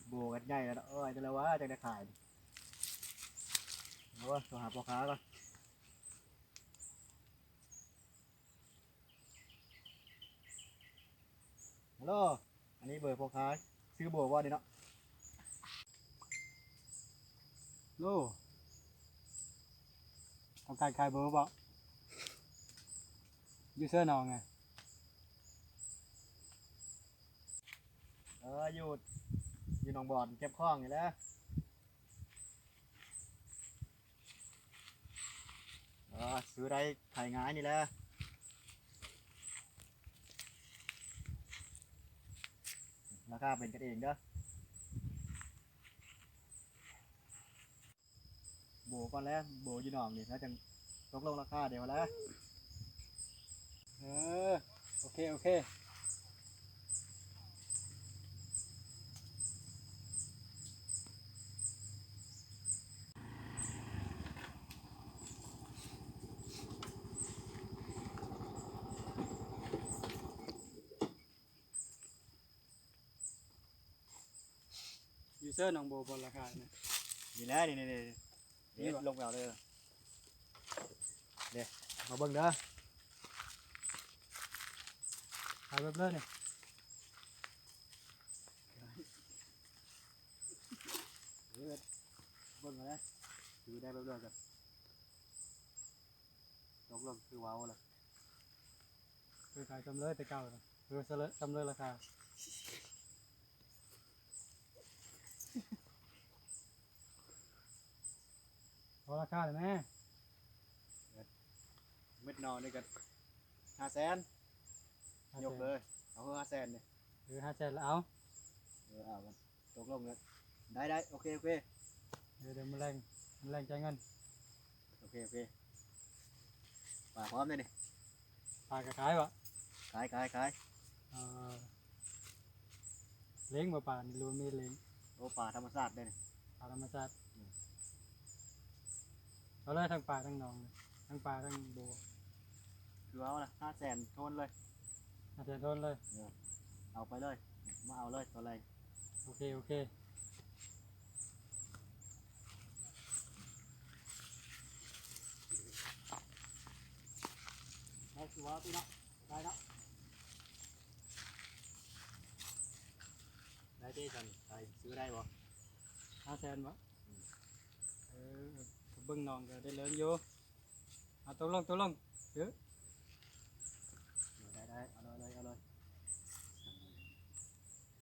โบกันใหญ่แล้วจะแล้วว่าจะได้ขายโอ้ตัวหาพ่อค้าก่อนฮัลโหลอันนี้เบอร์พ่อค้าซื้อโบว่าดีเนาะโลต้องการขายเบอร์บ่ยูเซอร์น้องไงอยู่หนองบอนเก็บข้องอยู่แล้วซื้อได้ขายง่ายนี่แหละราคาเป็นกันเองเด้อโบก่อนแล้วโบอยู่หนองนี่แล้วจังตกลงราคาเดี๋ยวแล้วโอเคยูเซอร์น้องโบบนราคาเนี่ยนี่แหละนี่ลงไปเอาเลยเดี๋ยวมาเบิ่งเด้อ ขายแบบเลิศเนี่ยเบิ่งมาเลยซื้อได้แบบเดิมกันตกลงคือว้าวเลย คือขายจำเลยแต่เก่าเลยคือจำเลยราคาพอราคาเลยแม่เม็ดนอนนี่กัน500,000ยกเลยเอา500,000เนี่ยหรือ500,000แล้วเอาเอากันตกลงเลยได้โอเคเดี๋ยวมาแรงใจเงินโอเคป่าพร้อมเลยนี่ ปลากระขายวะขายเล้งมาป่านี่รวมมีเล้งโอ้ป่าธรรมชาติได้นี่ ปลาธรรมชาติเราเลยทั้งปลาทั้งหนองเลยทั้งปลาทั้งโบ คือเอาละ500,000โทนเลย 500,000โทนเลยเอาไปเลยมาเอาเลยตัวแรง โอเคได้คือว่าพี่เนาะได้เนาะได้ที่สันไปซื้อได้บ่ 500,000วะเบิ้งหนองก็ได้เลี้ยงอยู่ตกลงเยอะ